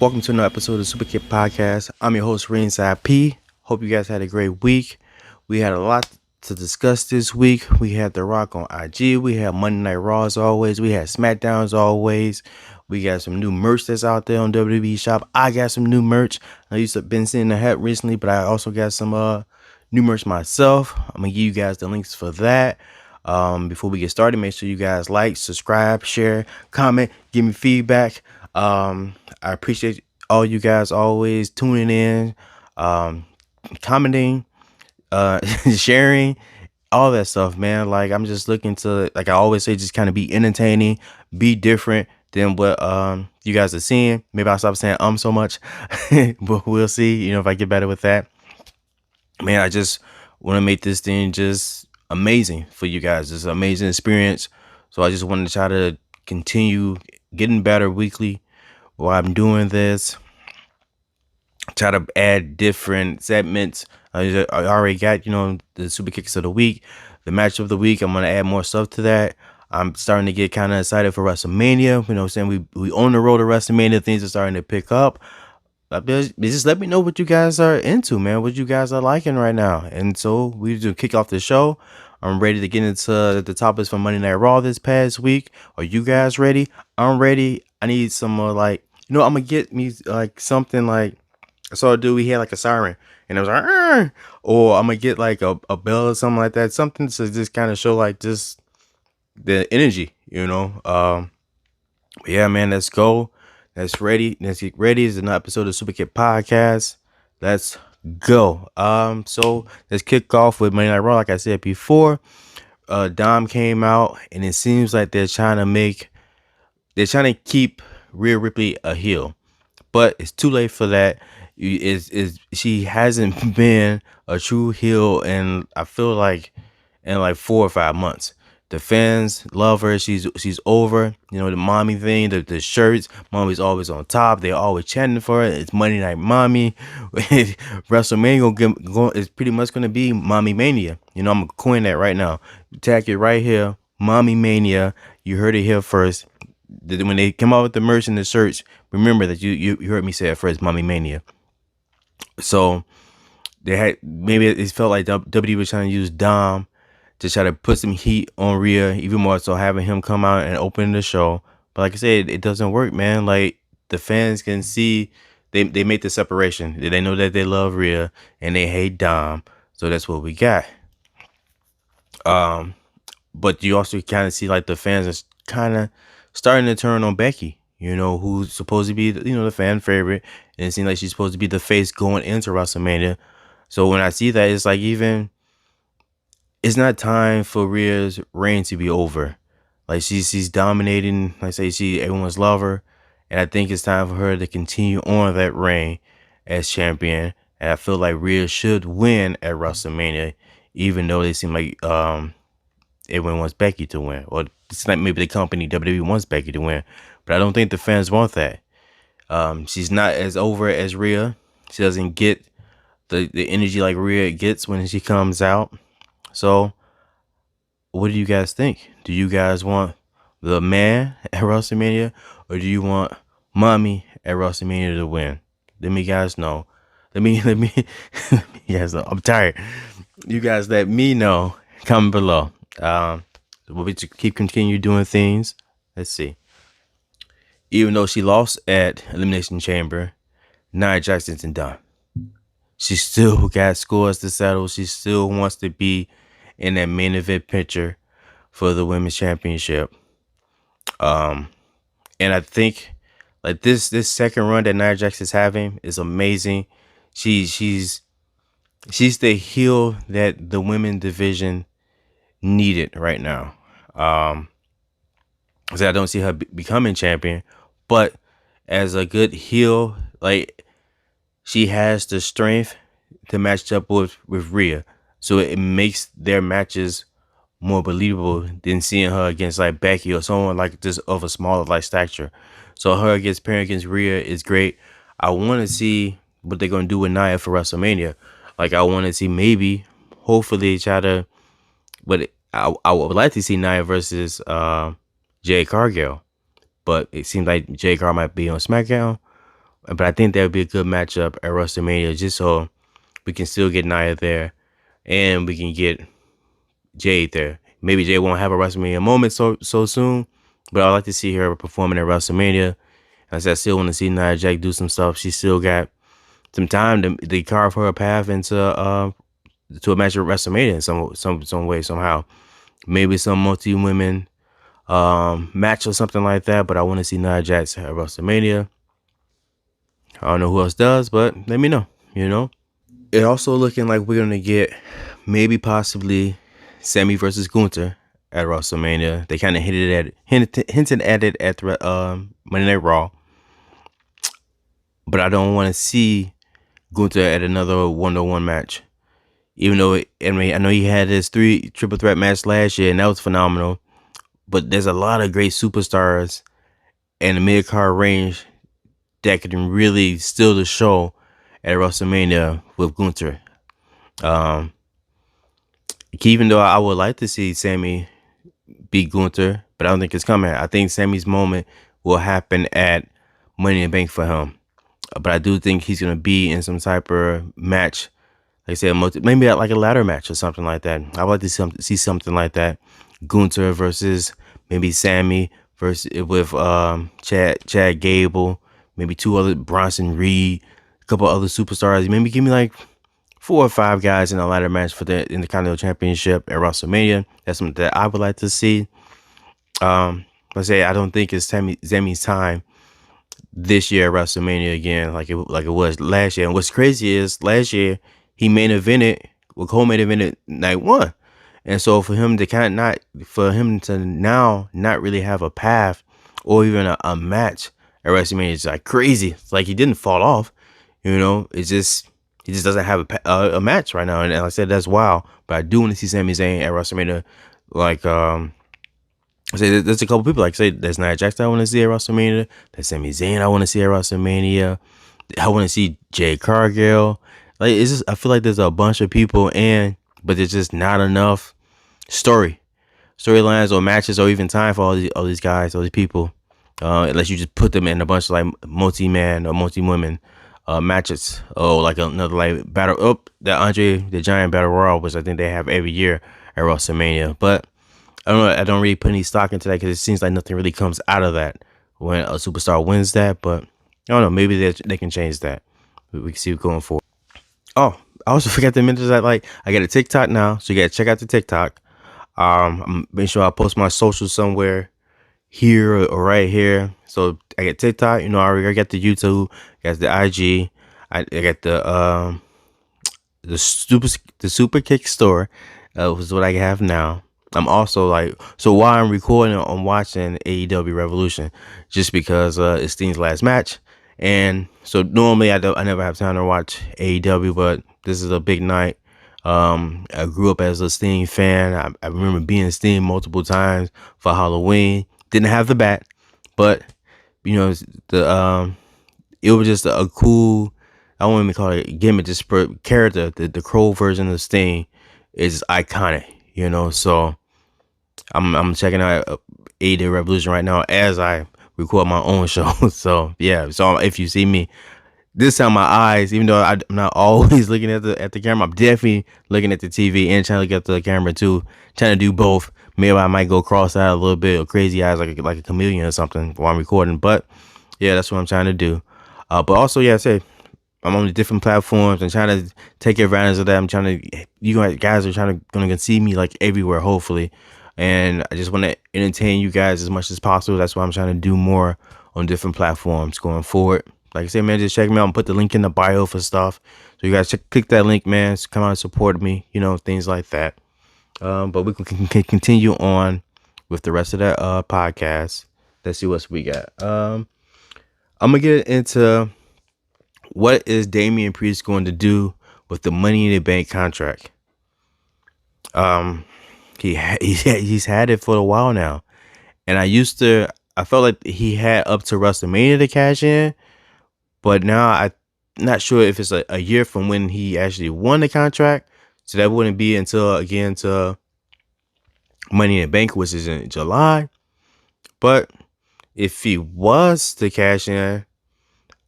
Welcome to another episode of the Superkick podcast. I'm your host, Ringside P. Hope you guys had a great week. We had a lot to discuss this week. We had The Rock on IG. We had Monday Night Raw as always. We had Smackdown as always. We got some new merch that's out there on WWE Shop. I got some new merch. I used to been seeing the hat recently, but I also got some new merch myself. I'm gonna give you guys the links for that. Before we get started, make sure you guys like, subscribe, share, comment, give me feedback. I appreciate all you guys always tuning in, commenting, sharing, all that stuff, man. Like, I'm just looking to, like I always say, just kind of be entertaining, be different than what you guys are seeing. Maybe I'll stop saying so much, but we'll see, if I get better with that. Man, I just want to make this thing just amazing for you guys. It's an amazing experience. So I just wanted to try to continue getting better weekly while I'm doing this. Try to add different segments. I already got, the super kicks of the week, the match of the week. I'm going to add more stuff to that. I'm starting to get kind of excited for WrestleMania. You know what I'm saying? We on the road to WrestleMania. Things are starting to pick up. Just let me know what you guys are into, man. What you guys are liking right now. And so we just kick off the show. I'm ready to get into the topics from Monday Night Raw this past week. Are you guys ready? I'm ready. I need some more I'm gonna get me like something like I saw a dude, he had like a siren and it was like, "Arr!" Or I'm gonna get like a bell or something like that. Something to just kind of show like just the energy, Yeah, man, let's go. Let's ready. Let's get ready. It's another episode of Super Kid Podcast. Let's go. So let's kick off with Monday Night Raw. Like I said before, Dom came out, and it seems like they're trying to keep Rhea Ripley a heel, but it's too late for that. She hasn't been a true heel, and I feel like in like 4 or 5 months. The fans love her. She's over. The mommy thing, the shirts. Mommy's always on top. They're always chanting for it. It's Monday Night Mommy. WrestleMania is pretty much going to be Mommy Mania. I'm going to coin that right now. Tag it right here. Mommy Mania. You heard it here first. When they come out with the merch and the shirts, remember that you heard me say it first, Mommy Mania. So maybe it felt like WWE was trying to use Dom to try to put some heat on Rhea, even more so having him come out and open the show. But like I said, it doesn't work, man. Like, the fans can see they make the separation. They know that they love Rhea and they hate Dom. So that's what we got. But you also kind of see like the fans are kind of starting to turn on Becky, who's supposed to be, the fan favorite. And it seems like she's supposed to be the face going into WrestleMania. So when I see that, it's like it's not time for Rhea's reign to be over. Like, she's dominating. Like I say, everyone's lover. And I think it's time for her to continue on that reign as champion. And I feel like Rhea should win at WrestleMania, even though they seem like everyone wants Becky to win. Or it's like maybe the company WWE wants Becky to win. But I don't think the fans want that. She's not as over as Rhea. She doesn't get the energy like Rhea gets when she comes out. So, what do you guys think? Do you guys want the man at WrestleMania, or do you want Mommy at WrestleMania to win? Let me guys know. Let me guys know. I'm tired. You guys let me know. Comment below. We'll continue doing things. Let's see. Even though she lost at Elimination Chamber, Nia Jax isn't done. She still got scores to settle. She still wants to be in that main event picture for the women's championship. And I think like this second run that Nia Jax is having is amazing. She's the heel that the women's division needed right now. So I don't see her becoming champion, but as a good heel, like, she has the strength to match up with Rhea. So it makes their matches more believable than seeing her against like Becky or someone like just of a smaller like stature. So her pairing against Rhea is great. I want to see what they're going to do with Nia for WrestleMania. Like, I want to see hopefully try to, but I would like to see Nia versus Jade Cargill. But it seems like Jade Cargill might be on Smackdown. but I think that would be a good matchup at WrestleMania, just so we can still get Nia there, and we can get Jade there. Maybe Jade won't have a WrestleMania moment so soon, but I'd like to see her performing at WrestleMania. As I still want to see Nia Jax do some stuff. She still got some time to carve her path into to a match at WrestleMania in some way somehow. Maybe some multi women match or something like that. But I want to see Nia Jax at WrestleMania. I don't know who else does, but let me know. It also looking like we're gonna get maybe possibly Sammy versus Gunther at WrestleMania. They kind of hinted at it at Monday Night Raw, but I don't want to see Gunther at another 1-on-1 match. Even though I know he had his 3 triple threat match last year, and that was phenomenal. But there's a lot of great superstars in the mid card range that can really steal the show at WrestleMania with Gunther. Even though I would like to see Sammy beat Gunther, but I don't think it's coming. I think Sammy's moment will happen at Money in the Bank for him. But I do think he's going to be in some type of match. Like I said, maybe like a ladder match or something like that. I would like to see something like that. Gunther versus maybe Sammy versus with Chad Gable, maybe 2 other Bronson Reed, a couple other superstars. Maybe give me like 4 or 5 guys in a ladder match for the Intercontinental Championship at WrestleMania. That's something that I would like to see. I don't think it's Sammy's time this year at WrestleMania again, like it was last year. And what's crazy is last year he co-main evented night 1, and so for him to now not really have a path or even a match at WrestleMania is like crazy. It's like he didn't fall off, It's just he just doesn't have a match right now, and like I said, that's wild. But I do want to see Sami Zayn at WrestleMania. Like I say there's a couple people like say there's Nia Jax I want to see at WrestleMania. There's Sami Zayn I want to see at WrestleMania. I want to see Jade Cargill. Like it's just I feel like there's a bunch of people but there's just not enough storylines or matches or even time for all these guys, all these people. Unless you just put them in a bunch of like multi-man or multi-women matches. Like another like battle the Andre the Giant Battle Royal, which I think they have every year at WrestleMania. But I don't know. I don't really put any stock into that because it seems like nothing really comes out of that when a superstar wins that. But I don't know. Maybe they can change that. We can see what's going forward. Oh, I also forgot to mention that like I got a TikTok now, so you gotta check out the TikTok. I'm making sure I post my socials somewhere here or right here. So I got TikTok. I already got the YouTube, got the IG. I got the Superkick store. Was what I have now. I'm also like, so while I'm recording, I'm watching AEW Revolution just because it's Sting's last match. And so normally I never have time to watch AEW, but this is a big night. I grew up as a Sting fan. I remember being Sting multiple times for Halloween. Didn't have the bat, but it was just a cool, I won't even call it a gimmick, just character. The Crow version of Sting is iconic, so I'm checking out AEW Revolution right now as I record my own show. So yeah, so if you see me this time, my eyes, even though I'm not always looking at the camera, I'm definitely looking at the TV and trying to look at the camera too, trying to do both. Maybe I might go cross-eyed a little bit or crazy eyes like a chameleon or something while I'm recording. But yeah, that's what I'm trying to do. But also, yeah, I say I'm on the different platforms and trying to take advantage of that. I'm trying to, you guys are gonna see me like everywhere, hopefully. And I just want to entertain you guys as much as possible. That's why I'm trying to do more on different platforms going forward. Like I said, man, just check me out and put the link in the bio for stuff. So you guys click that link, man. Come out and support me, things like that. But we can continue on with the rest of that podcast. Let's see what we got. I'm going to get into what is Damian Priest going to do with the Money in the Bank contract. He's had it for a while now, and I felt like he had up to WrestleMania to cash in, but now I'm not sure if it's a year from when he actually won the contract, so that wouldn't be until Money in the Bank, which is in July. But if he was to cash in,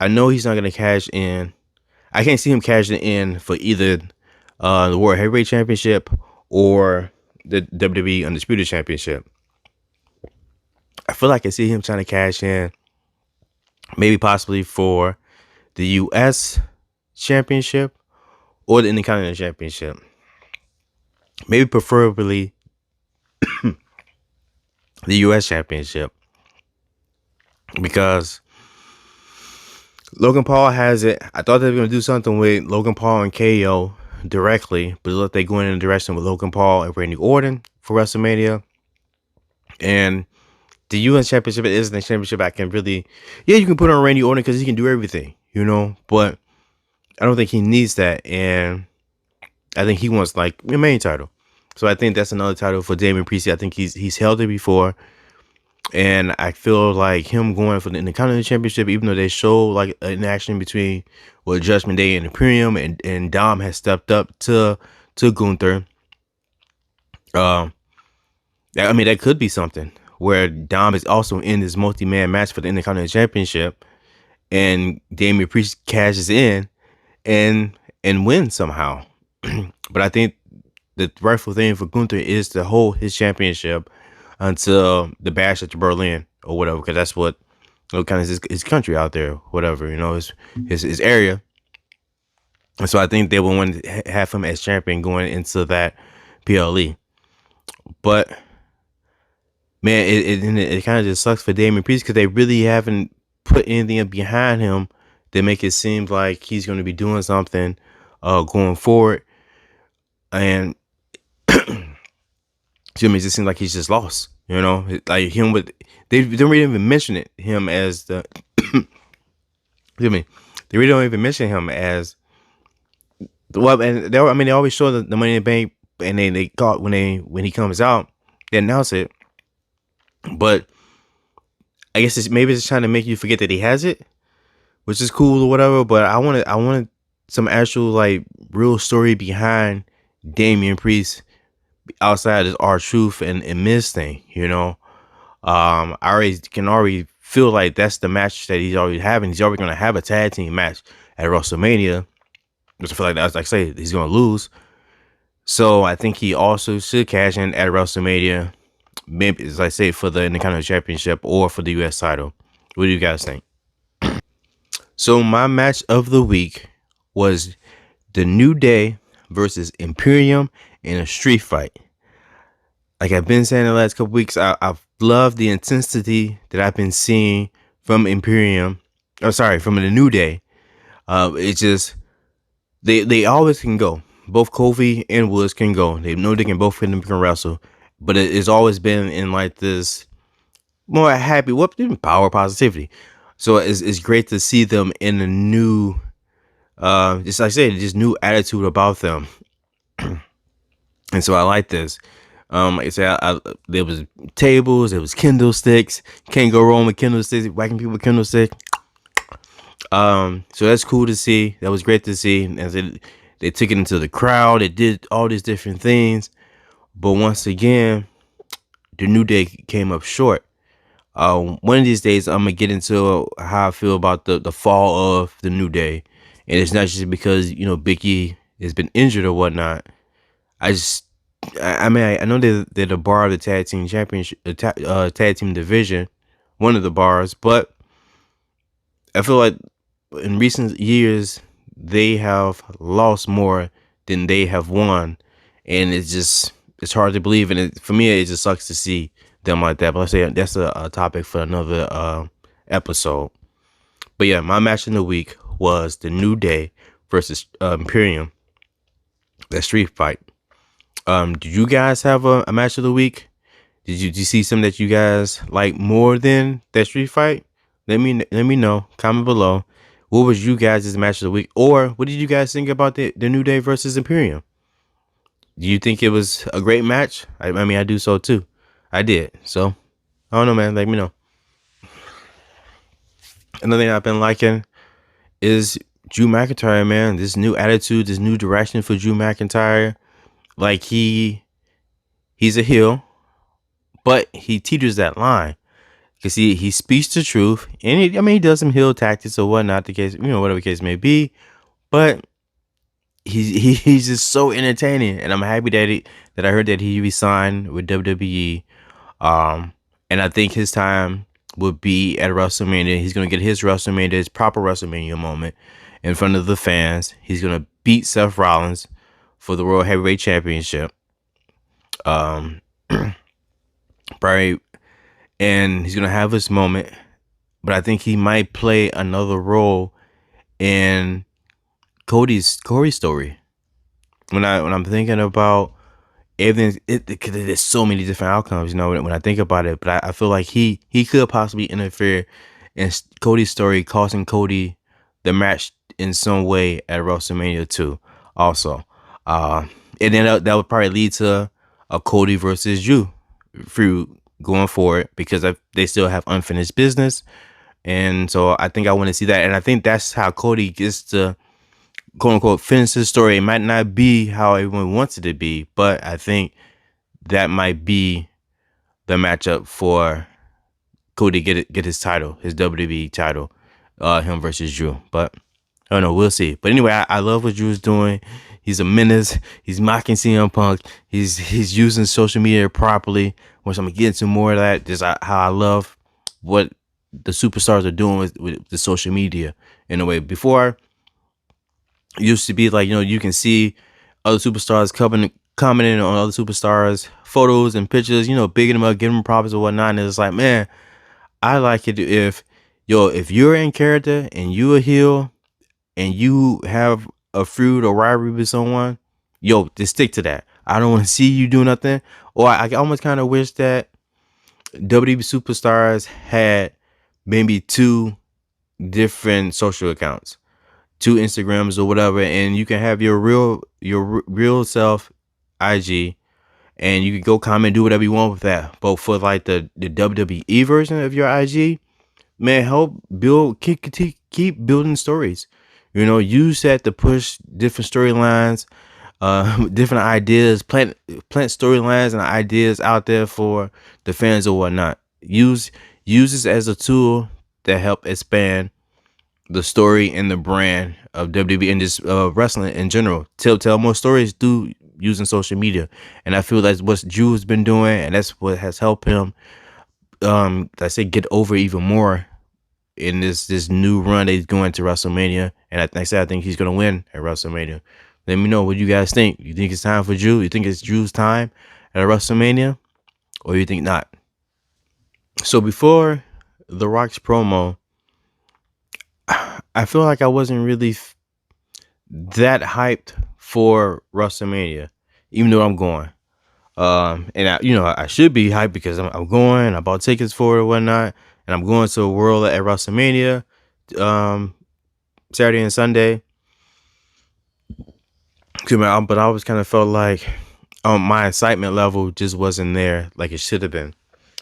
I know he's not gonna cash in. I can't see him cashing in for either the World Heavyweight Championship or the WWE Undisputed Championship. I feel like I see him trying to cash in, maybe possibly for the U.S. Championship or the Intercontinental Championship. Maybe preferably the U.S. Championship, because Logan Paul has it. I thought they were going to do something with Logan Paul and KO directly, but look, they going in a direction with Logan Paul and Randy Orton for WrestleMania. And the U.S. Championship isn't a championship I can really, yeah, you can put on Randy Orton because he can do everything, you know, but I don't think he needs that. And I think he wants like a main title. So I think that's another title for Damian Priest. I think he's held it before. And I feel like him going for the Intercontinental Championship, even though they show like an action between Judgment Day and Imperium, and Dom has stepped up to Gunther. I mean, that could be something where Dom is also in this multi-man match for the Intercontinental Championship, and Damian Priest cashes in and wins somehow. But I think the rightful thing for Gunther is to hold his championship until the Bash at the Berlin or whatever, because that's what, you know, kind of his country out there, whatever, you know, his area. And so I think they will want to have him as champion going into that PLE. But man, it kind of just sucks for Damian Priest because they really haven't put anything behind him that make it seem like he's going to be doing something going forward. And to me, it just seems like he's just lost. You know, like him with, they don't really even mention it, him as the, excuse me, they really don't even mention him as, well, and they always show the Money in the Bank, and they call it when he comes out, they announce it. But I guess maybe it's trying to make you forget that he has it, which is cool or whatever. But I wanted some actual like real story behind Damian Priest outside his R-Truth and Miz thing, you know. I can already feel like that's the match that he's already having. He's already gonna have a tag team match at WrestleMania, which I feel like that's, like I say, he's gonna lose. So I think he also should cash in at WrestleMania, maybe, as I say, for the Intercontinental Championship or for the US title. What do you guys think? So my match of the week was the New Day versus Imperium in a street fight. Like I've been saying the last couple weeks, I've loved the intensity that I've been seeing from Imperium. From the New Day. It's just they always can go. Both Kofi and Woods can go. They know they can both fit and can wrestle. But it's always been in like this more happy, power, positivity. So it's great to see them in a new, just like I said, just new attitude about them. And so I like this. Like I said, there was tables, there was Kindle sticks. Can't go wrong with Kindle sticks. Whacking people with Kindle sticks. So that's cool to see. That was great to see. As they took it into the crowd, they did all these different things. But once again, the New Day came up short. One of these days, I'm gonna get into how I feel about the fall of the New Day, and it's not just because, you know, Big E has been injured or whatnot. I know they're the bar of the tag team championship, tag team division, one of the bars, but I feel like in recent years they have lost more than they have won, and it's hard to believe, and for me it just sucks to see them like that. But let's say that's a topic for another episode. But yeah, my match in the week was the New Day versus Imperium, that street fight. Did you guys have a match of the week? Did you see something that you guys like more than that street fight? Let me know. Comment below. What was you guys' match of the week? Or what did you guys think about the New Day versus Imperium? Do you think it was a great match? I mean, I do so too. I did. So, I don't know, man. Let me know. Another thing I've been liking is Drew McIntyre, man. This new attitude, this new direction for Drew McIntyre. Like he's a heel, but he teeters that line. because he speaks the truth, and I mean he does some heel tactics or whatnot. The case, whatever the case may be, but he's just so entertaining, and I'm happy that I heard that he resigned with WWE. Um, and I think his time would be at WrestleMania. He's gonna get his WrestleMania, his proper WrestleMania moment in front of the fans. He's gonna beat Seth Rollins for the World Heavyweight Championship. Um, probably, and he's gonna have his moment. But I think he might play another role in Cody's story. When I'm thinking about everything, because there's so many different outcomes, when I think about it. But I feel like he could possibly interfere in Cody's story, causing Cody the match in some way at WrestleMania 2 also. Uh, and then that would probably lead to a Cody versus Drew feud going forward, because they still have unfinished business. And so I think I want to see that. And I think that's how Cody gets to, quote unquote, finish his story. It might not be how everyone wants it to be, but I think that might be the matchup for Cody get his title, his WWE title, him versus Drew. But I don't know, we'll see. But anyway, I love what Drew's doing. He's a menace. He's mocking CM Punk. He's using social media properly, which I'm gonna get into more of that. Just how I love what the superstars are doing with the social media in a way. Before, it used to be like, you can see other superstars commenting on other superstars' photos and pictures, bigging them up, giving them props or whatnot. And it's like, man, I like it if you're in character and you a heel and you have a feud or rivalry with someone, just stick to that. I don't want to see you do nothing. Or I almost kind of wish that WWE superstars had maybe two different social accounts, two Instagrams or whatever, and you can have your real self IG, and you can go comment, do whatever you want with that. But for like the WWE version of your IG, man, help keep building stories. Use that to push different storylines, different ideas, plant storylines and ideas out there for the fans or whatnot. Use this as a tool to help expand the story and the brand of WWE and just wrestling in general. Tell more stories through using social media, and I feel that's what Drew's been doing, and that's what has helped him. I say get over even more in this new run that he's going to WrestleMania, and I think he's gonna win at WrestleMania. Let me know what you guys think. You think it's time for Drew? You think it's Drew's time at WrestleMania, or you think not? So before The Rock's promo, I feel like I wasn't really that hyped for WrestleMania, even though I'm going. And I should be hyped because I'm going. I bought tickets for it or whatnot, and I'm going to a World at WrestleMania, Saturday and Sunday. But I always kind of felt like my excitement level just wasn't there like it should have been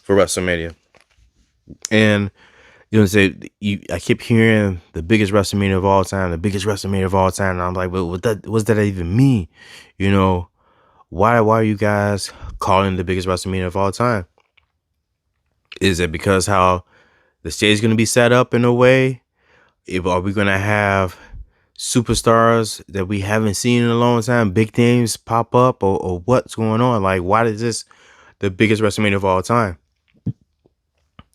for WrestleMania. And I keep hearing the biggest WrestleMania of all time, the biggest WrestleMania of all time, and I'm like, well, what does that even mean? Why are you guys calling the biggest WrestleMania of all time? Is it because how the stage is going to be set up in a way? Are we going to have superstars that we haven't seen in a long time, big names pop up, or what's going on? Like, why is this the biggest WrestleMania of all time?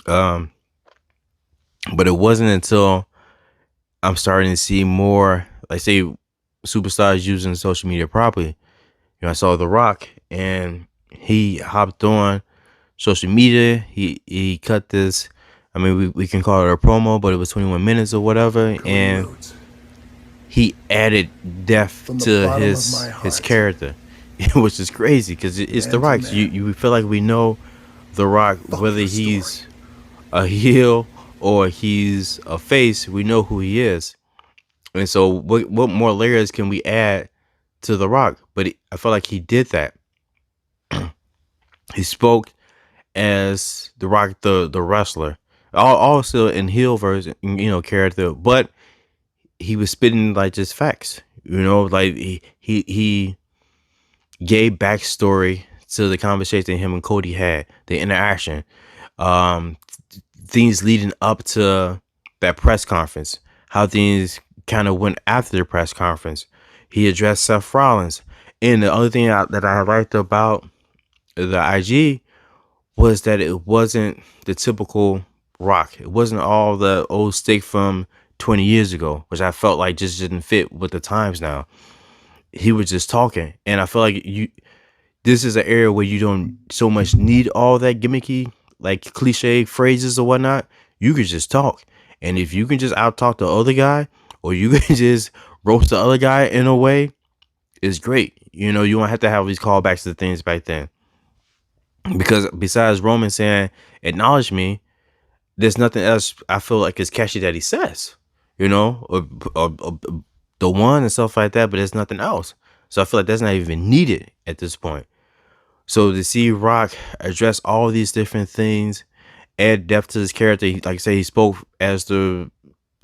But it wasn't until I'm starting to see more, like, say, superstars using social media properly. I saw The Rock, and he hopped on social media. He cut this. I mean, we can call it a promo, but it was 21 minutes or whatever, and he added depth to his character, which is crazy because it's The Rock. You feel like we know The Rock, whether he's a heel or he's a face, we know who he is. And so what more layers can we add to The Rock? But I felt like he did that. He spoke as The Rock, the wrestler, also in heel version, character, but he was spitting like just facts, like he gave backstory to the conversation him and Cody had, the interaction, things leading up to that press conference, how things kind of went after the press conference. He addressed Seth Rollins. And the other thing that I liked about the IG was that it wasn't the typical Rock. It wasn't all the old stick from 20 years ago, which I felt like just didn't fit with the times now. He was just talking. And I feel like this is an area where you don't so much need all that gimmicky, like cliche phrases or whatnot. You could just talk. And if you can just out talk the other guy, or you can just roast the other guy in a way, it's great. You know, you don't have to have these callbacks to things back then. Because besides Roman saying, acknowledge me, there's nothing else I feel like is catchy that he says, you know, or the one and stuff like that, but there's nothing else. So I feel like that's not even needed at this point. So to see Rock address all these different things, add depth to his character, like I say, he spoke as the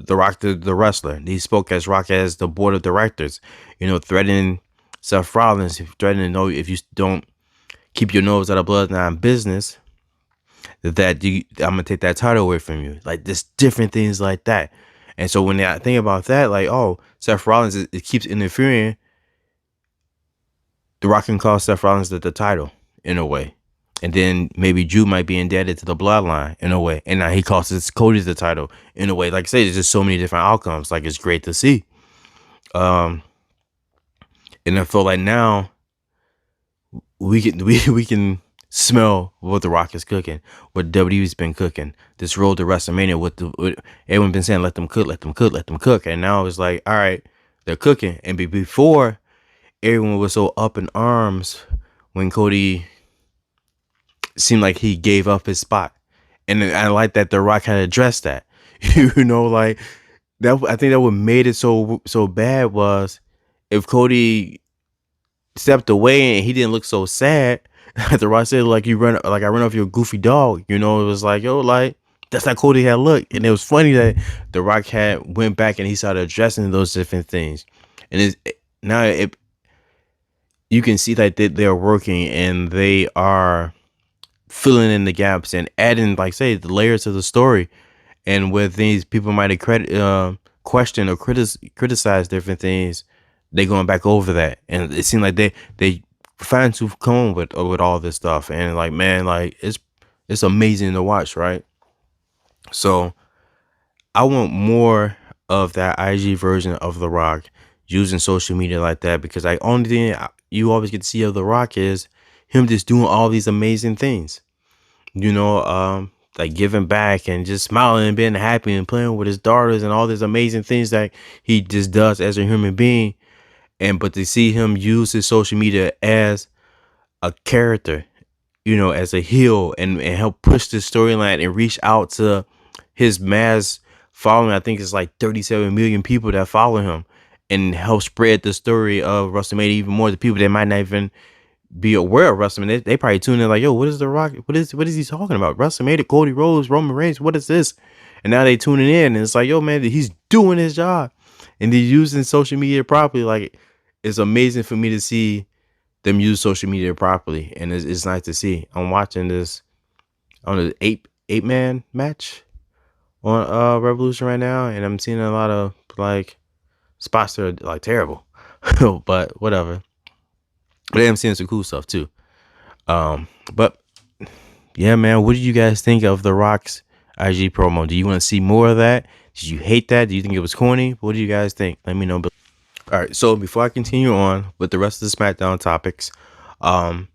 Rock, the wrestler. He spoke as Rock as the board of directors, you know, threatening Seth Rollins, threatening, no, if you don't keep your nose out of bloodline business, that I'm gonna take that title away from you. Like, there's different things like that. And so when I think about that, like, oh, Seth Rollins, it keeps interfering. The Rock can cost Seth Rollins the title in a way. And then maybe Drew might be indebted to the bloodline in a way. And now he costs Cody the title in a way. Like I say, there's just so many different outcomes. Like, it's great to see. And I feel like now we can smell what the Rock is cooking, what WWE's been cooking. This road to WrestleMania, what everyone been saying, let them cook, let them cook, let them cook. And now it's like, all right, they're cooking. And before, everyone was so up in arms when Cody seemed like he gave up his spot. And I like that The Rock had addressed that. You know, like that. I think that what made it so bad was if Cody stepped away and he didn't look so sad. The Rock said, like, I run off your goofy dog. You know, it was like, yo, like, that's how Cody had looked. And it was funny that The Rock had went back and he started addressing those different things. And now you can see that they're working and they are filling in the gaps and adding, like, say, the layers to the story. And where things people might have question or criticize different things, they going back over that. And it seemed like they fine tooth comb with all this stuff. And like, man, like it's amazing to watch, right? So I want more of that IG version of The Rock using social media like that, because the only thing you always get to see of The Rock is him just doing all these amazing things, you know, like giving back and just smiling and being happy and playing with his daughters and all these amazing things that he just does as a human being. But to see him use his social media as a character, you know, as a heel, and help push this storyline and reach out to his mass following. I think it's like 37 million people that follow him, and help spread the story of WrestleMania even more to people that might not even be aware of WrestleMania. They probably tune in like, yo, what is The Rock? What is he talking about? WrestleMania, Cody Rhodes, Roman Reigns, what is this? And now they tuning in and it's like, yo, man, he's doing his job. And they're using social media properly. Like, it's amazing for me to see them use social media properly. And it's nice to see. I'm watching this on an eight man match on Revolution right now, and I'm seeing a lot of like spots that are like terrible. But whatever. But I'm seeing some cool stuff too. But yeah, man, what do you guys think of The Rock's IG promo? Do you want to see more of that? Did you hate that? Do you think it was corny? What do you guys think? Let me know. All right, so before I continue on with the rest of the SmackDown topics, I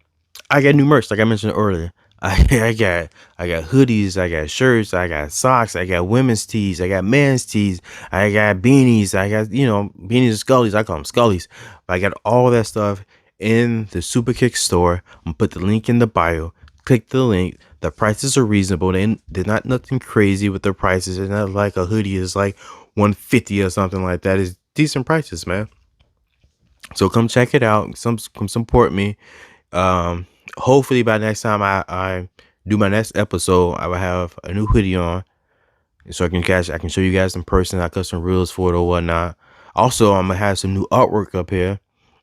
got new merch, like I mentioned earlier. I got hoodies, I got shirts, I got socks, I got women's tees, I got men's tees, I got beanies, I got, you know, beanies and scullies. I call them scullies. But I got all that stuff in the Superkick store. I'm gonna put the link in the bio. Click the link. The prices are reasonable. They're not nothing crazy with the prices. It's not like a hoodie is like $150 or something like that. It's decent prices, man. So come check it out. Come support me. Hopefully by next time I do my next episode, I will have a new hoodie on, so I can show you guys in person. I cut some reels for it or whatnot. Also, I'm gonna have some new artwork up here.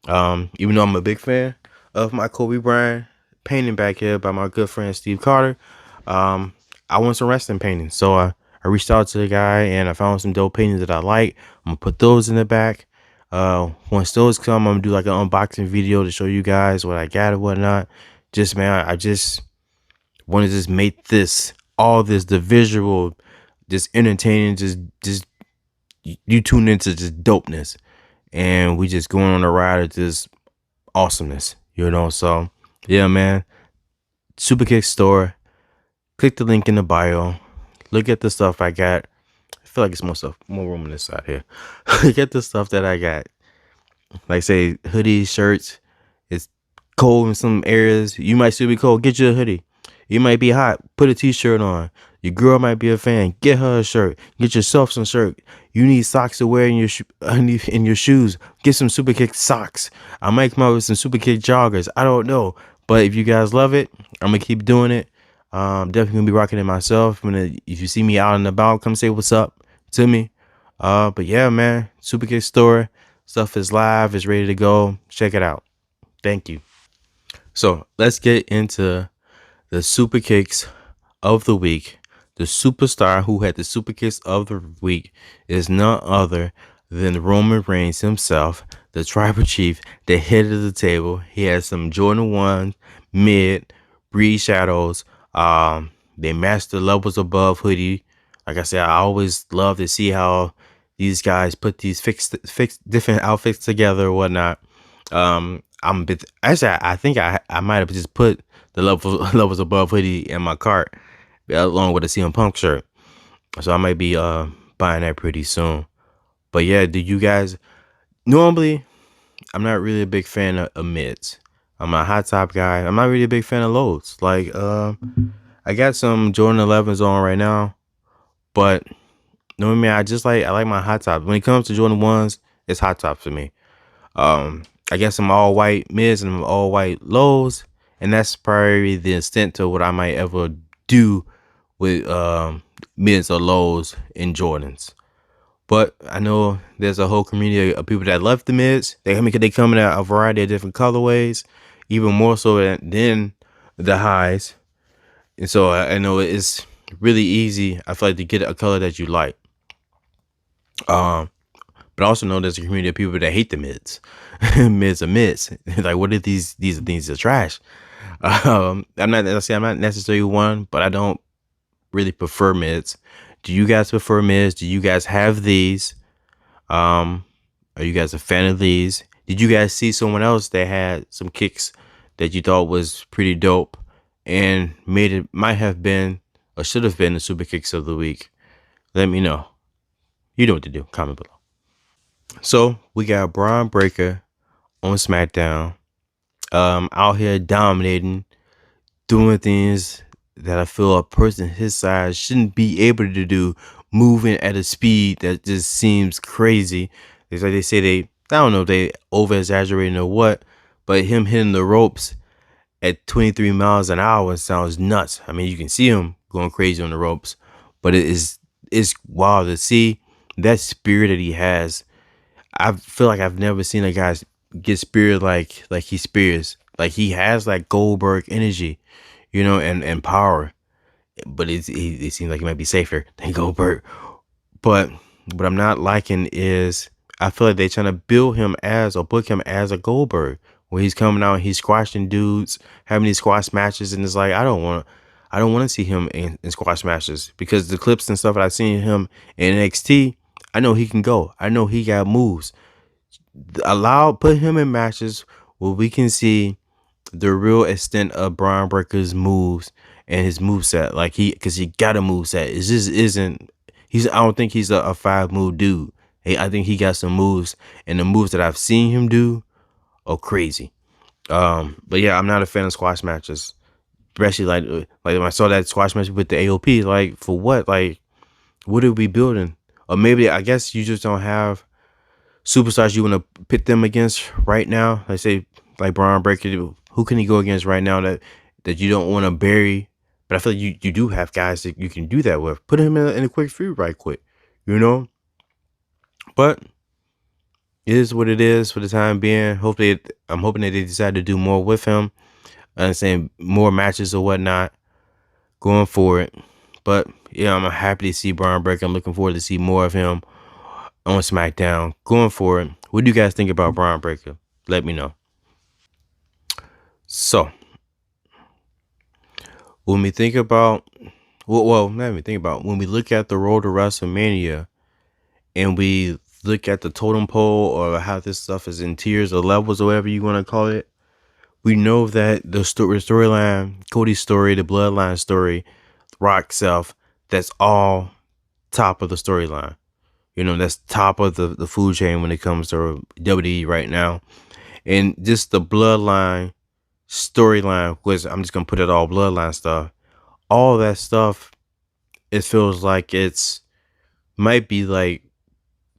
Even though I'm a big fan of my Kobe Bryant painting back here by my good friend Steve Carter, I I want some wrestling paintings. So I reached out to the guy and I found some dope paintings that I like. I'm gonna put those in the back. Once those come, I'm gonna do like an unboxing video to show you guys what I got and whatnot. Just man, I just want to just make the visual, just entertaining, just you tune into just dopeness, and we just going on a ride of this awesomeness, you know. So yeah, man, Superkick store. Click the link in the bio. Look at the stuff I got. I feel like it's more room on this side here. Look at the stuff that I got. Like say hoodies, shirts. It's cold in some areas. You might still be cold. Get you a hoodie. You might be hot. Put a t-shirt on. Your girl might be a fan. Get her a shirt. Get yourself some shirt. You need socks to wear in your in your shoes. Get some Superkick socks. I might come out with some Superkick joggers. I don't know, but if you guys love it, I'm gonna keep doing it. Definitely gonna be rocking it myself. If you see me out and about, come say what's up to me. But yeah, man, Superkick store stuff is live. It's ready to go. Check it out. Thank you. So let's get into the super kicks of the week. The superstar who had the super kicks of the week is none other than Roman Reigns himself, the tribal chief, the head of the table. He has some Jordan 1 mid breed shadows. They match the levels above hoodie. Like I said, I always love to see how these guys put these fixed different outfits together or whatnot. I'm a bit, actually, I think I might have just put the levels above hoodie in my cart along with a CM Punk shirt. So I might be buying that pretty soon. But yeah, do you guys normally I'm not really a big fan of mids. I'm a hot top guy. I'm not really a big fan of lows. Like I got some Jordan 11s on right now, but normally I like my hot tops. When it comes to Jordan 1s, it's hot tops for me. I guess some all white mids and all white lows, and that's probably the extent to what I might ever do with mids or lows in Jordans. But I know there's a whole community of people that love the mids. They come in a variety of different colorways, even more so than the highs. And so I know it's really easy, I feel like, to get a color that you like. But I also know there's a community of people that hate the mids. Mids are mids. Like, what are these are things that are trash? I'm not necessarily one, but I don't really prefer mids. Do you guys prefer mids? Do you guys have these? Are you guys a fan of these? Did you guys see someone else that had some kicks that you thought was pretty dope and might have been or should have been the super kicks of the week? Let me know. You know what to do. Comment below. So we got Braun Breaker on Smackdown, out here dominating, doing things that I feel a person his size shouldn't be able to do, moving at a speed that just seems crazy. It's like I don't know if they over exaggerating or what, but him hitting the ropes at 23 miles an hour sounds nuts. I mean, you can see him going crazy on the ropes, but it's wild to see that spirit that he has. I feel like I've never seen a guy get spirit like he spears. Like, he has like Goldberg energy, you know, and power. But it seems like it might be safer than Goldberg. But what I'm not liking is I feel like they're trying to build him as or book him as a Goldberg, where he's coming out, he's squashing dudes, having these squash matches, and it's like I don't want to see him in squash matches, because the clips and stuff that I've seen him in NXT, I know he can go. I know he got moves. Put him in matches where we can see the real extent of Braun Breaker's moves and his moveset. Like, because he got a moveset. It just isn't. I don't think he's a 5-move dude. Hey, I think he got some moves, and the moves that I've seen him do are crazy. But yeah, I'm not a fan of squash matches, especially like when I saw that squash match with the AOP. Like, for what? Like, what are we building? Or maybe, I guess you just don't have superstars you want to pit them against right now. Like, say, like Braun Breaker, who can he go against right now that you don't want to bury? But I feel like you do have guys that you can do that with. Put him in a quick feud right quick, you know? But it is what it is for the time being. Hopefully, I'm hoping that they decide to do more with him and saying more matches or whatnot going forward. But yeah, I'm happy to see Braun Breaker. I'm looking forward to see more of him on SmackDown going forward. What do you guys think about Braun Breaker? Let me know. So when we think about let me think about when we look at the road to WrestleMania and we look at the totem pole or how this stuff is in tiers or levels or whatever you want to call it, we know that the storyline, Cody's story, the bloodline story, Rock self, that's all top of the storyline. That's top of the food chain when it comes to WWE right now. And just the bloodline storyline, which I'm just gonna put it all bloodline stuff. All that stuff, it feels like it's might be like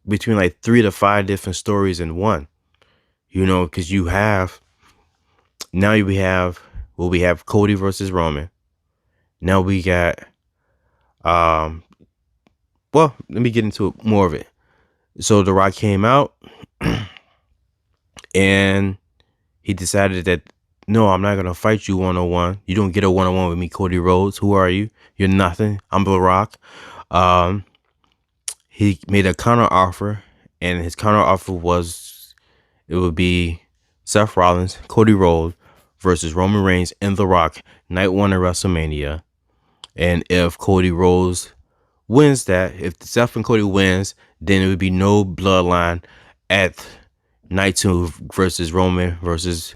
between like 3 to 5 different stories in one. Because we have Cody versus Roman. Now we got let me get into more of it. So The Rock came out and he decided that no, I'm not gonna fight you 1-on-1. You don't get a 1-on-1 with me, Cody Rhodes. Who are you? You're nothing. I'm The Rock. He made a counter offer, and his counter offer was it would be Seth Rollins, Cody Rhodes versus Roman Reigns and The Rock, night 1 of WrestleMania. And if Cody Rhodes wins that, if Seth and Cody wins, then it would be no bloodline at night 2 versus Roman versus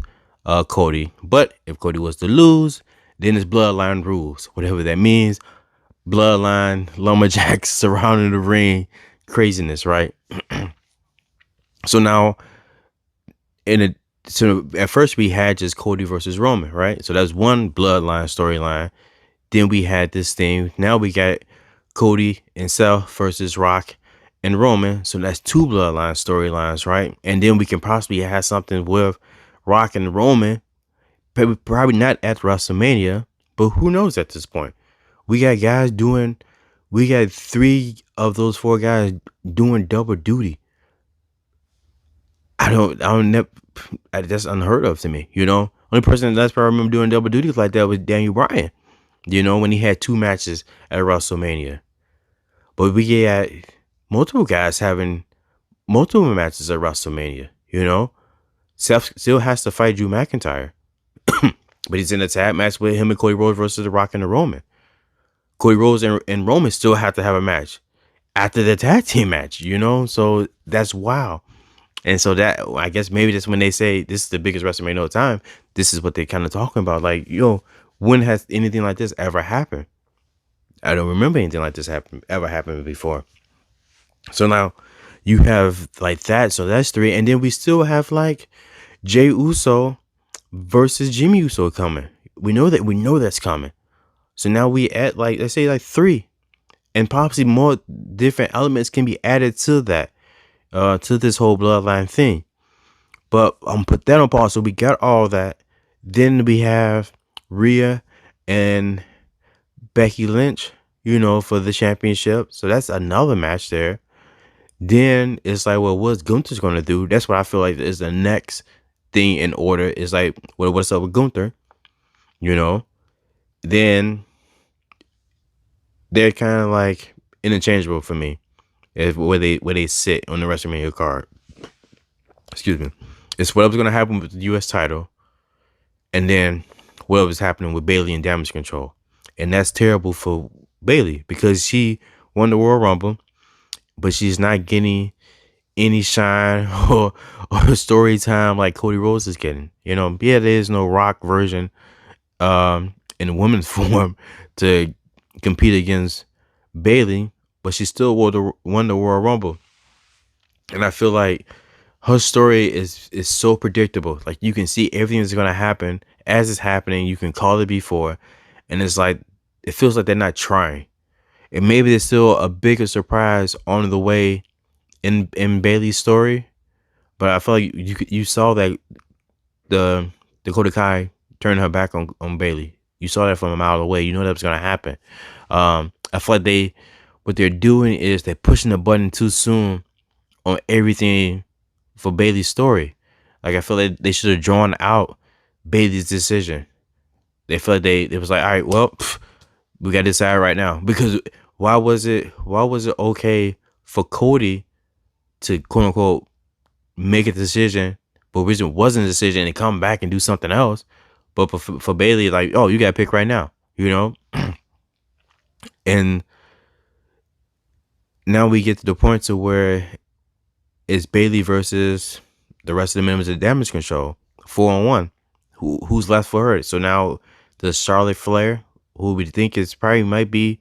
Cody. But if Cody was to lose, then it's bloodline rules, whatever that means. Bloodline, lumberjacks surrounding the ring, craziness, right? So now, so at first we had just Cody versus Roman, right? So that's one bloodline storyline. Then we had this thing. Now we got Cody and Seth versus Rock and Roman. So that's 2 bloodline storylines, right? And then we can possibly have something with Rock and Roman. Probably not at WrestleMania, but who knows at this point? We got 3 of those 4 guys doing double duty. That's unheard of to me, Only person that's probably remember doing double duty like that was Daniel Bryan, when he had 2 matches at WrestleMania. But we got multiple guys having multiple matches at WrestleMania, Seth still has to fight Drew McIntyre. But he's in a tag match with him and Cody Rhodes versus The Rock and the Roman. Cody Rhodes and Roman still have to have a match after the tag team match, So that's wow. And so that, I guess maybe that's when they say this is the biggest WrestleMania of all time. This is what they're kind of talking about. Like, when has anything like this ever happened? I don't remember anything like this ever happened before. So now you have like that. So that's 3. And then we still have like Jey Uso versus Jimmy Uso coming. We know that's coming. So now we add let's say 3, and possibly more different elements can be added to that, to this whole bloodline thing. But put that on pause. So we got all that. Then we have Rhea and Becky Lynch, for the championship. So that's another match there. Then it's like, well, what's Gunther's going to do? That's what I feel like is the next thing in order. Is like, well, what's up with Gunther? Then they're kind of like interchangeable for me, where they sit on the WrestleMania card. Excuse me. It's whatever's going to happen with the U.S. title, and then whatever's happening with Bayley and Damage Control. And that's terrible for Bayley because she won the Royal Rumble, but she's not getting any shine or story time like Cody Rhodes is getting. Yeah, there is no Rock version in women's form to compete against Bayley, but she still won the Royal Rumble. And I feel like her story is so predictable. Like, you can see everything that's going to happen as it's happening. You can call it before. And it's like, it feels like they're not trying. And maybe there's still a bigger surprise on the way in Bayley's story. But I feel like you saw that the Dakota Kai turned her back on Bayley. You saw that from a mile away. You know that was going to happen. I feel like what they're doing is they're pushing the button too soon on everything for Bayley's story. Like, I feel like they should have drawn out Bayley's decision. They feel like they was like, all right, well, We got to decide right now, because why was it okay for Cody to quote unquote make a decision, but which wasn't a decision, and come back and do something else, but for Bailey, like, oh, you got to pick right now, and now we get to the point to where it's Bailey versus the rest of the members of Damage Control, 4-on-1. Who's left for her? So now the Charlotte Flair, who we think is probably might be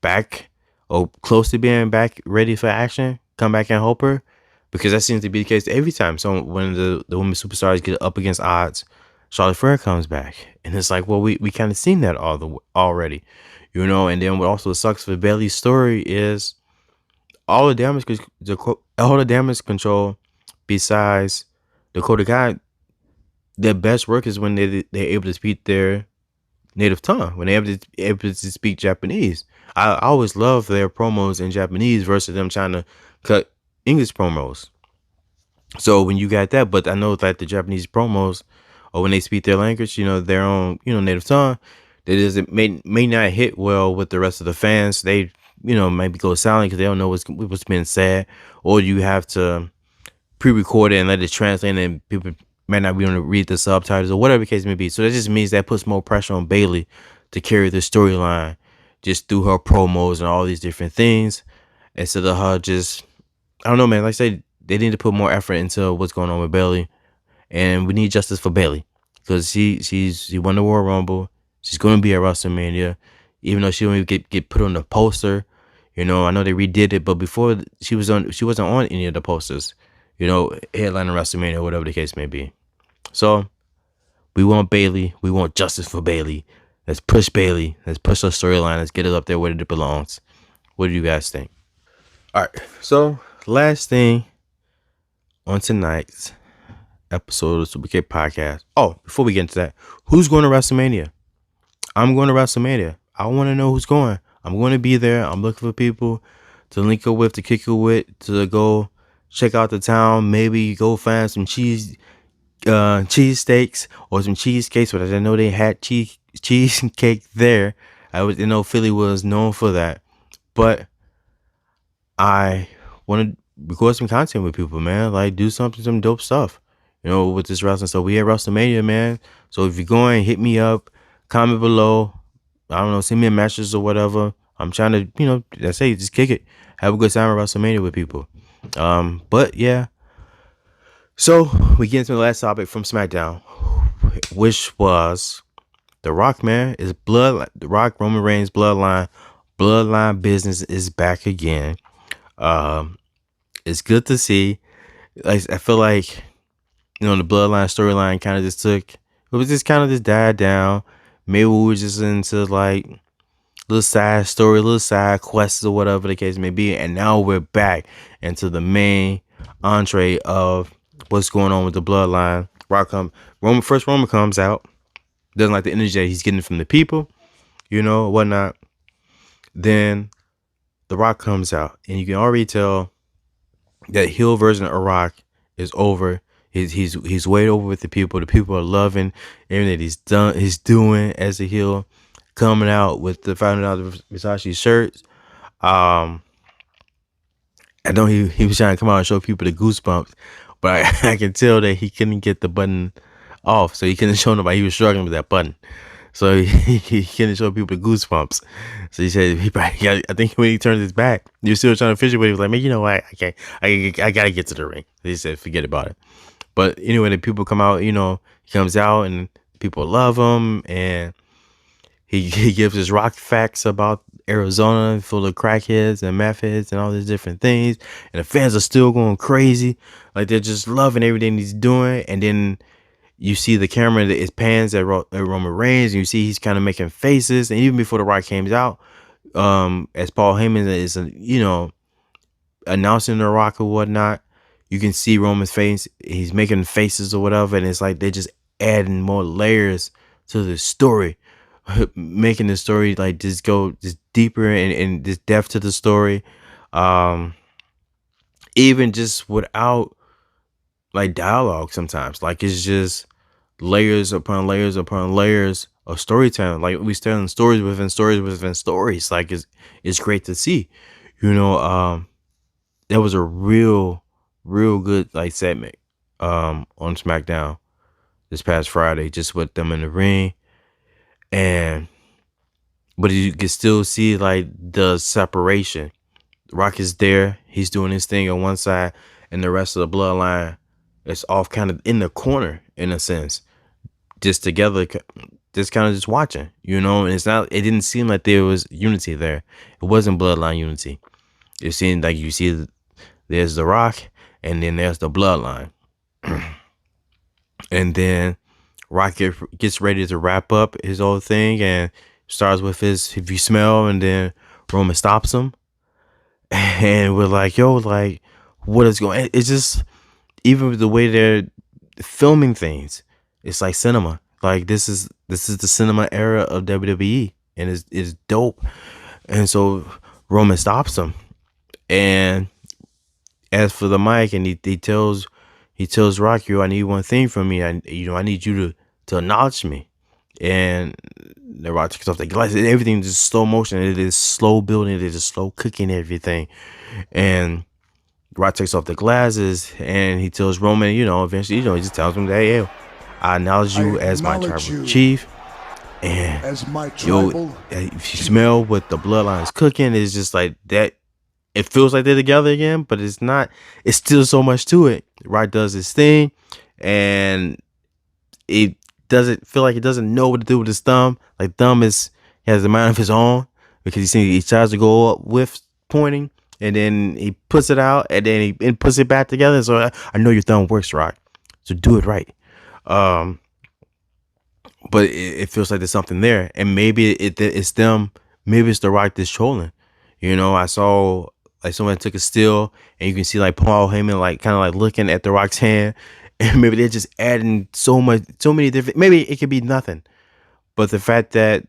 back or close to being back, ready for action, come back and help her, because that seems to be the case every time. So when the women superstars get up against odds, Charlotte Flair comes back, and it's like, well, we kind of seen that already, And then what also sucks for Bailey's story is all the damage control, besides Dakota Kai, their best work is when they're able to speak their native tongue, when they're able to speak Japanese. I always love their promos in Japanese versus them trying to cut English promos. So when you got that, but I know that the Japanese promos, or when they speak their language, their own, native tongue, that may not hit well with the rest of the fans. They, maybe go silent because they don't know what's being said, or you have to pre-record it and let it translate, and people might not be able to read the subtitles or whatever the case may be. So that just means that puts more pressure on Bailey to carry the storyline just through her promos and all these different things, instead of her just, I don't know, man. Like I said, they need to put more effort into what's going on with Bailey, and we need justice for Bailey, because she won the Royal Rumble. She's going to be at WrestleMania, even though she don't even get put on the poster. I know they redid it, but before she wasn't on any of the posters. Headlining WrestleMania, or whatever the case may be. So we want Bailey. We want justice for Bailey. Let's push Bailey. Let's push her storyline. Let's get it up there where it belongs. What do you guys think? All right. So last thing on tonight's episode of the Superkick podcast. Oh, before we get into that, who's going to WrestleMania? I'm going to WrestleMania. I want to know who's going. I'm going to be there. I'm looking for people to link up with, to kick it with, to go check out the town. Maybe go find some cheese steaks or some cheesecakes, but I didn't know they had cheesecake there. I didn't know Philly was known for that. But I want to record some content with people, man. Like, do some dope stuff, with this wrestling. So we at WrestleMania, man. So if you're going, hit me up, comment below. I don't know, send me a message or whatever. I'm trying to, I say, just kick it. Have a good time at WrestleMania with people. But yeah. So we get into the last topic from Smackdown, which was The Rock, man. Is The Rock, Roman Reigns bloodline business is back again. It's good to see. Like, I feel like, the bloodline storyline kind of just died down. Maybe we were just into like little side story, little side quests or whatever the case may be, and now we're back into the main entree of what's going on with the bloodline. Roman comes out, doesn't like the energy that he's getting from the people, whatnot. Then The Rock comes out, and you can already tell that heel version of Rock is over. He's way over with the people. The people are loving everything that he's doing as a heel, coming out with the $500 Versace shirts. I know he was trying to come out and show people the goosebumps, but I can tell that he couldn't get the button off, so he couldn't show nobody. He was struggling with that button, so he couldn't show people the goosebumps. So he said I think when he turned his back, he was still trying to fidget, but he was like, man, you know what? I gotta get to the ring. He said, forget about it. But anyway, the people come out. He comes out and people love him, and he gives his rock facts about Arizona full of crackheads and meth heads and all these different things, and the fans are still going crazy, like they're just loving everything he's doing. And then you see the camera that it pans at Roman Reigns, and you see he's kind of making faces. And even before The Rock came out, as Paul Heyman is announcing The Rock or whatnot, you can see Roman's face. He's making faces or whatever, and it's like they're just adding more layers to the story, making the story like just go just deeper and just depth to the story, even just without like dialogue sometimes. Like, it's just layers upon layers upon layers of storytelling. Like we telling stories within stories within stories. Like it's great to see. You know, that was a real good like segment on SmackDown this past Friday, just with them in the ring. And but you can still see like the separation. Rock is there, he's doing his thing on one side, and the rest of the bloodline is off kind of in the corner in a sense. Just together, just kind of just watching, and it didn't seem like there was unity there. It wasn't bloodline unity. It seemed like you see there's the Rock, and then there's the bloodline. And then Rock gets ready to wrap up his whole thing and starts with his "if you smell," and then Roman stops him, and we're like, "Yo, like, what is going?" It's just even with the way they're filming things, it's like cinema. Like this is the cinema era of WWE, and it's dope. And so Roman stops him, and as for the mic, and he tells Rock, "I need one thing from me. I need you to acknowledge me." And the Rock takes off the glasses. Everything is just slow motion. It is slow building. It is just slow cooking everything. And Rock takes off the glasses, and he tells Roman, eventually, he just tells him that, "Hey, I acknowledge you as my tribal chief. And as my tribal, if you smell what the bloodline is cooking, it's just like that. It feels like they're together again, but it's not. It's still so much to it." Rock does his thing, and it doesn't feel like he doesn't know what to do with his thumb. Like he has a mind of his own, because he tries to go up with pointing, and then he puts it out, and then he puts it back together. So I know your thumb works, Rock. So do it right. But it feels like there's something there, and maybe it's them. Maybe it's the Rock that's trolling. I saw like someone took a still, and you can see like Paul Heyman like kind of like looking at the Rock's hand, and maybe they're just adding so many different. Maybe it could be nothing, but the fact that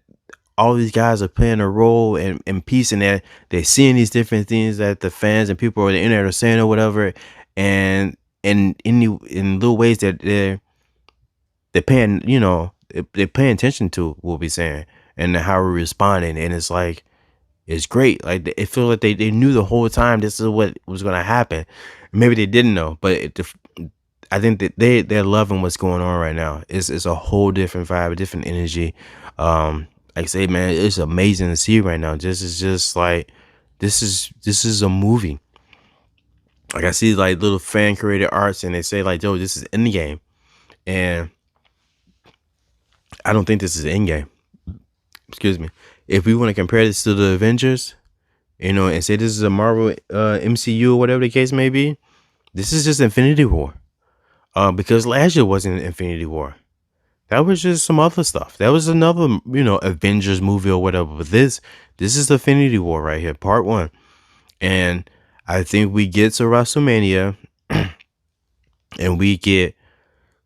all these guys are playing a role in peace, and they're seeing these different things that the fans and people on the internet are saying or whatever, and in little ways that they're paying, they're paying attention to what we're saying and how we're responding, and it's like it's great. Like it feels like they knew the whole time this is what was gonna happen. Maybe they didn't know, but I think that they're loving what's going on right now. It's a whole different vibe, a different energy. Like I say, man, it's amazing to see right now. This is just like this is a movie. Like I see like little fan created arts, and they say like, "Yo, this is in the game," and I don't think this is in game. Excuse me. If we want to compare this to the Avengers, and say this is a Marvel MCU or whatever the case may be, this is just Infinity War. Because last year wasn't Infinity War. That was just some other stuff. That was another, Avengers movie or whatever. But this is Infinity War right here, part 1. And I think we get to WrestleMania and we get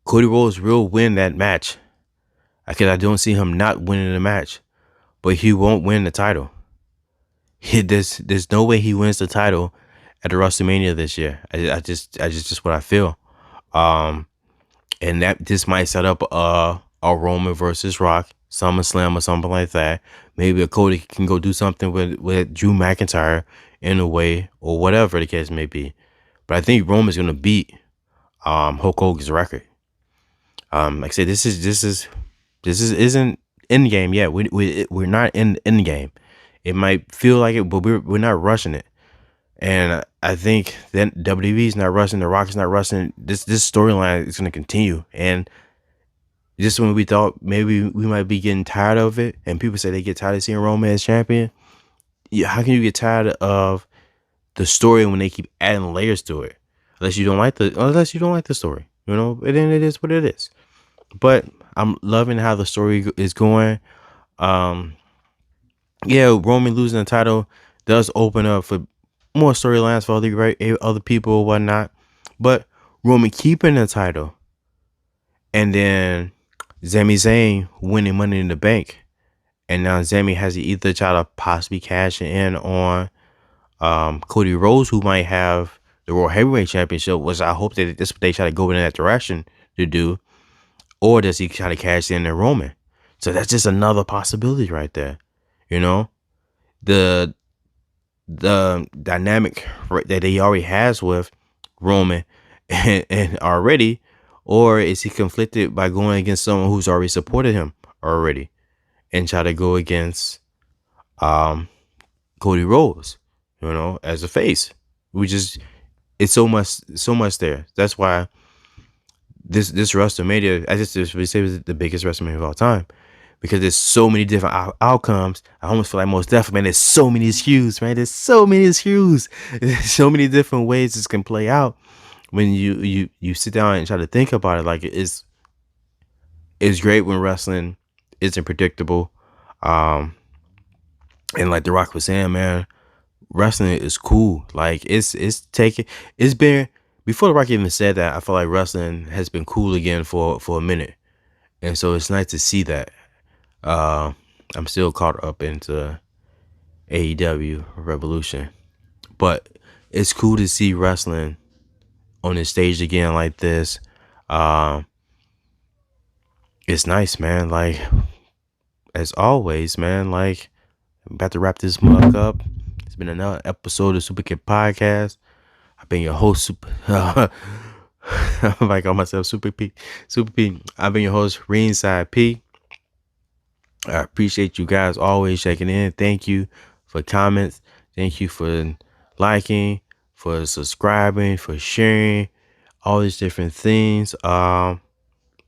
Cody Rhodes will win that match. Because I don't see him not winning the match. But he won't win the title. There's no way he wins the title at the WrestleMania this year. I just what I feel. And that this might set up a Roman versus Rock SummerSlam or something like that. Maybe a Cody can go do something with Drew McIntyre in a way, or whatever the case may be. But I think Roman's gonna beat Hulk Hogan's record. Like I said, this isn't in the game yet. We're not in the game. It might feel like it, but we're not rushing it. And I think that WWE's not rushing, the Rock's not rushing. This storyline is going to continue. And just when we thought maybe we might be getting tired of it, and people say they get tired of seeing Roman as champion, how can you get tired of the story when they keep adding layers to it? Unless you don't like the story, and then it is what it is. But I'm loving how the story is going. Yeah, Roman losing the title does open up for more storylines for other people or whatnot. But Roman keeping the title, and then Sami Zayn winning Money in the Bank, and now Sami has to either try to possibly cash in on Cody Rhodes, who might have the World Heavyweight Championship, which I hope that they try to go in that direction to do, Or does he try to cash in Roman? So that's just another possibility right there. You know, the dynamic that he already has with Roman and already, or is he conflicted by going against someone who's already supported him already and try to go against um Cody Rhodes, as a face? We just it's so much there. That's why this WrestleMania, I just we say, was the biggest WrestleMania of all time, because there's so many different outcomes. I almost feel like most definitely, man, there's so many issues, man. There's so many issues. There's so many different ways this can play out when you sit down and try to think about it. Like, it's great when wrestling isn't predictable. And like The Rock was saying, man, wrestling is cool. Like, it's been, before The Rock even said that, I feel like wrestling has been cool again for a minute. And so it's nice to see that. I'm still caught up into AEW Revolution, but it's cool to see wrestling on the stage again like this. It's nice, man. Like, as always, man, like, I'm about to wrap this mug up. It's been another episode of Superkick Podcast. I've been your host, I'm like on myself, Super P. I've been your host, Ringside P. I appreciate you guys always checking in. Thank you for comments. Thank you for liking, for subscribing, for sharing, all these different things. Man,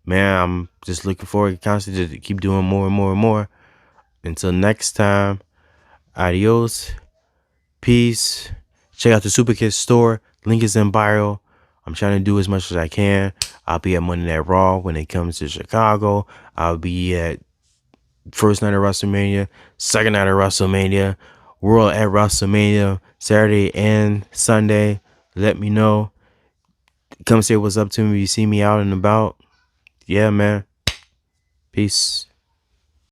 I'm just looking forward constantly to keep doing more and more and more. Until next time, adios, peace. Check out the Superkick store. Link is in bio. I'm trying to do as much as I can. I'll be at Monday Night Raw when it comes to Chicago. I'll be at first night of WrestleMania, second night of WrestleMania, World at WrestleMania, Saturday and Sunday. Let me know. Come say what's up to me if you see me out and about. Yeah, man. Peace.